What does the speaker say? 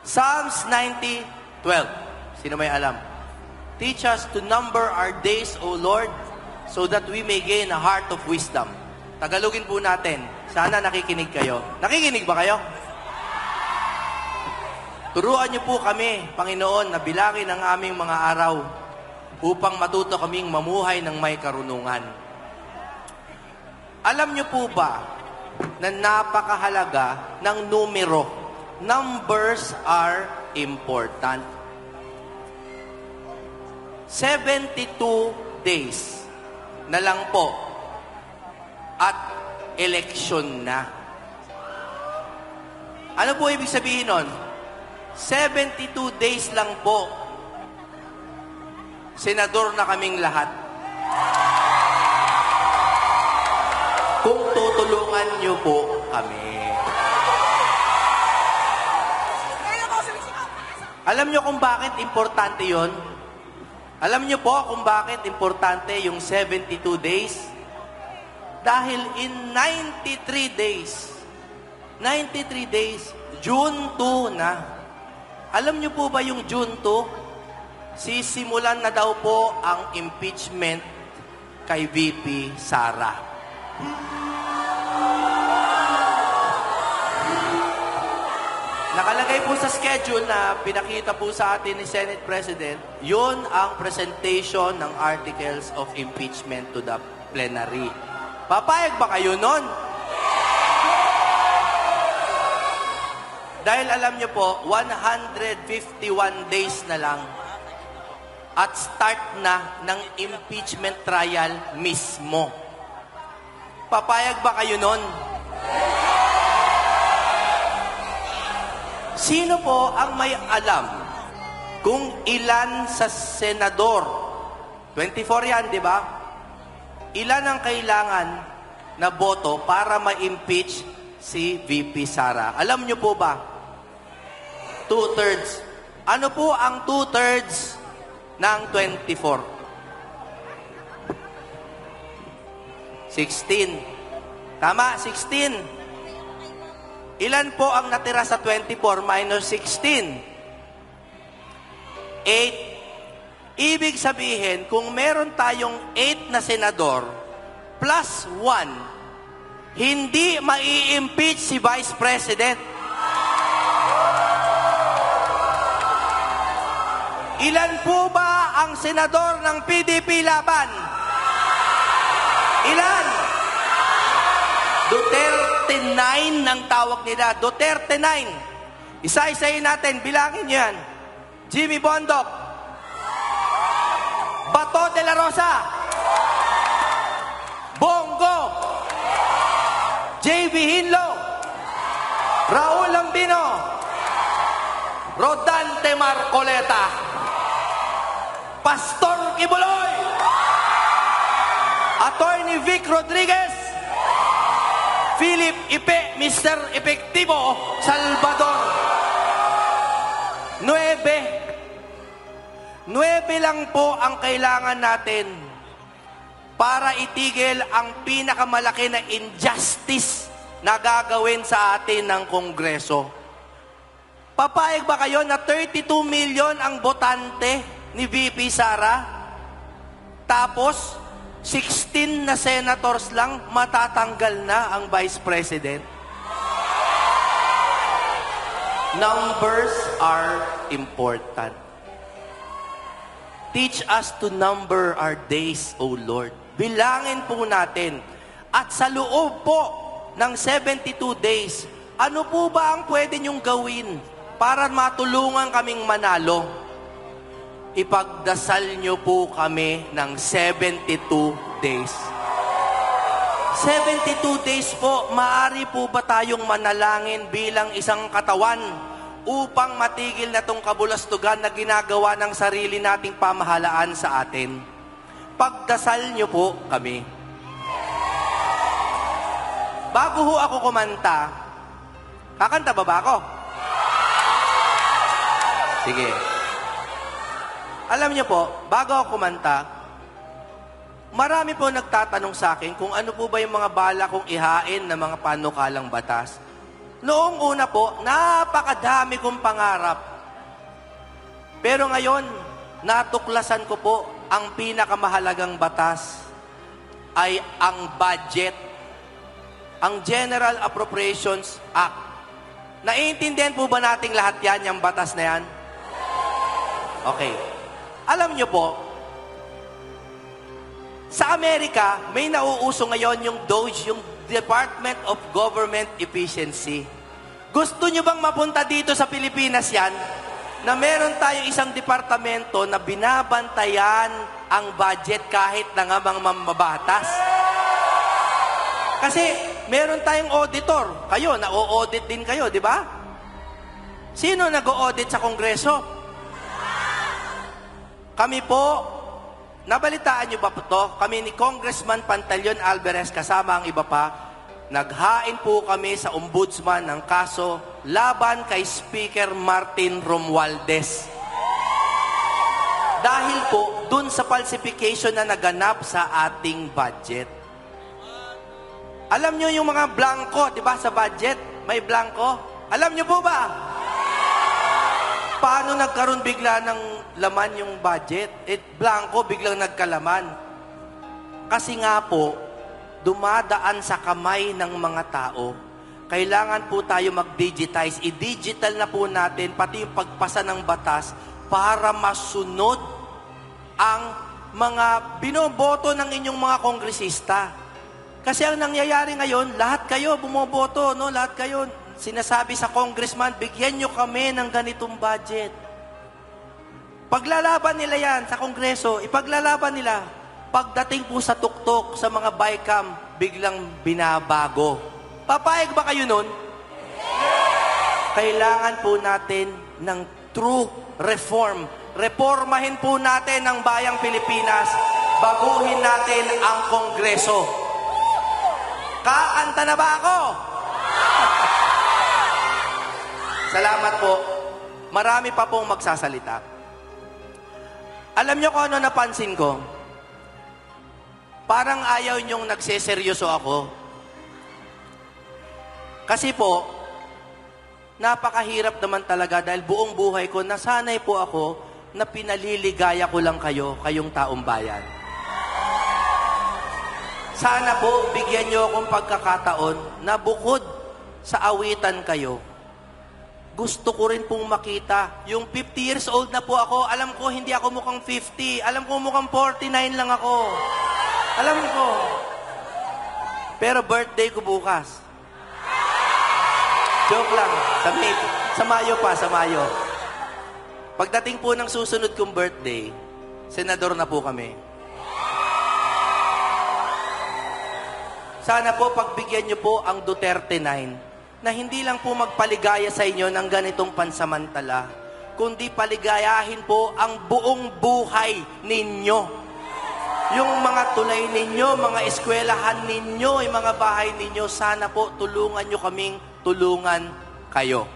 Psalms 90:12. Sino may alam? Teach us to number our days, O Lord, so that we may gain a heart of wisdom. Tagalogin po natin. Sana nakikinig kayo. Nakikinig ba kayo? Turuan niyo po kami, Panginoon, na bilangin ang aming mga araw upang matuto kaming mamuhay ng may karunungan. Alam niyo po ba na napakahalaga ng numero? Numbers are important. 72 days na lang po at eleksyon na. Ano po ibig sabihin nun? 72 days lang po. Senador na kaming lahat. Kung tutulungan niyo po kami. Alam niyo kung bakit importante yon? Alam niyo po kung bakit importante yung 72 days? Dahil in 93 days, June 2 na. Alam niyo po ba yung June 2? Sisimulan na daw po ang impeachment kay VP Sara. Nakalagay po sa schedule na pinakita po sa atin ni Senate President, yun ang presentation ng articles of impeachment to the plenary. Papayag ba kayo nun? Dahil alam niyo po, 151 days na lang at start na ng impeachment trial mismo. Papayag ba kayo nun? Sino po ang may alam kung ilan sa senador? 24 yan, di ba? Ilan ang kailangan na boto para ma-impeach si VP Sara? Alam niyo po ba? 2/3. Ano po ang 2/3 ng 24? 16. Tama, 16. Ilan po ang natira sa 24 minus 16? 8. Ibig sabihin, kung meron tayong 8 na senador plus 1, hindi mai-impeach si Vice President. Ilan po ba ang senador ng PDP laban? Ilan? Duterte 9 ang tawag nila. Duterte 9. Isa-isayin natin. Bilangin yan. Jimmy Bondoc. Bato de la Rosa. Bongo. J.B. Hinlo. Raul Lambino. Rodante Marcoleta. Pastor Kibuloy. Attorney Vic Rodriguez. Philip Ipe, Mr. Epektibo, Salvador. 9 lang po ang kailangan natin para itigil ang pinakamalaki na injustice na gagawin sa atin ng Kongreso. Papayag ba kayo na 32 million ang botante ni VP Sara? Tapos, 16 na senators lang, matatanggal na ang Vice President. Numbers are important. Teach us to number our days, O Lord. Bilangin po natin. At sa loob po ng 72 days, ano po ba ang pwede niyong gawin para matulungan kaming manalo? Ipagdasal niyo po kami ng 72 days. 72 days po, maaari po ba tayong manalangin bilang isang katawan upang matigil na tong kabulastugan na ginagawa ng sarili nating pamahalaan sa atin? Pagdasal niyo po kami. Bago ho ako kumanta, kakanta ba ako? Sige. Alam niyo po, bago ako kumanta, marami po nagtatanong sa akin kung ano po ba yung mga bala kong ihain na mga panukalang batas. Noong una po, napakadami kong pangarap. Pero ngayon, natuklasan ko po, ang pinakamahalagang batas ay ang budget, ang General Appropriations Act. Naiintindihan po ba nating lahat yan, yung batas na yan? Okay. Alam nyo po, sa Amerika, may nauuso ngayon yung DOGE, yung Department of Government Efficiency. Gusto nyo bang mapunta dito sa Pilipinas yan? Na meron tayong isang departamento na binabantayan ang budget kahit na nga mga mambabatas. Kasi meron tayong auditor. Kayo, na-audit din kayo, di ba? Sino nag-audit sa Kongreso? Kami po, nabalitaan nyo ba po to? Kami ni Congressman Pantaleon Alvarez kasama ang iba pa, naghain po kami sa ombudsman ng kaso laban kay Speaker Martin Romualdez. Dahil po, dun sa falsification na naganap sa ating budget. Alam nyo yung mga blanco, di ba, sa budget? May blanco? Alam nyo po ba? Paano nagkaroon bigla ng laman yung budget? Blanco, biglang nagkalaman. Kasi nga po, dumadaan sa kamay ng mga tao. Kailangan po tayo mag-digitize. I-digital na po natin, pati yung pagpasa ng batas, para masunod ang mga binoboto ng inyong mga kongresista. Kasi ang nangyayari ngayon, lahat kayo bumoboto, no? Lahat kayo sinasabi sa congressman, bigyan nyo kami ng ganitong budget. Paglalaban nila yan sa kongreso, ipaglalaban nila. Pagdating po sa tuktok, sa mga bycam, biglang binabago. Papayag ba kayo nun? Kailangan po natin ng true reform. Reformahin po natin ang bayang Pilipinas. Baguhin natin ang Kongreso. Kaanta na ba ako? Salamat po. Marami pa pong magsasalita. Alam nyo kung ano napansin ko? Parang ayaw nyong nagseseryoso ako. Kasi po, napakahirap naman talaga dahil buong buhay ko, nasanay po ako na pinaliligaya ko lang kayo, kayong taong bayan. Sana po, bigyan nyo akong pagkakataon na bukod sa awitan kayo, gusto ko rin pong makita. Yung 50 years old na po ako, alam ko hindi ako mukhang 50. Alam ko mukhang 49 lang ako. Alam ko. Pero birthday ko bukas. Joke lang. Sa Mayo pa, sa Mayo. Pagdating po ng susunod kong birthday, senador na po kami. Sana po pagbigyan niyo po ang Duterte 9 na hindi lang po magpaligaya sa inyo ng ganitong pansamantala, kundi paligayahin po ang buong buhay ninyo. Yung mga tulay ninyo, mga eskwelahan ninyo, yung mga bahay ninyo, sana po tulungan nyo kaming tulungan kayo.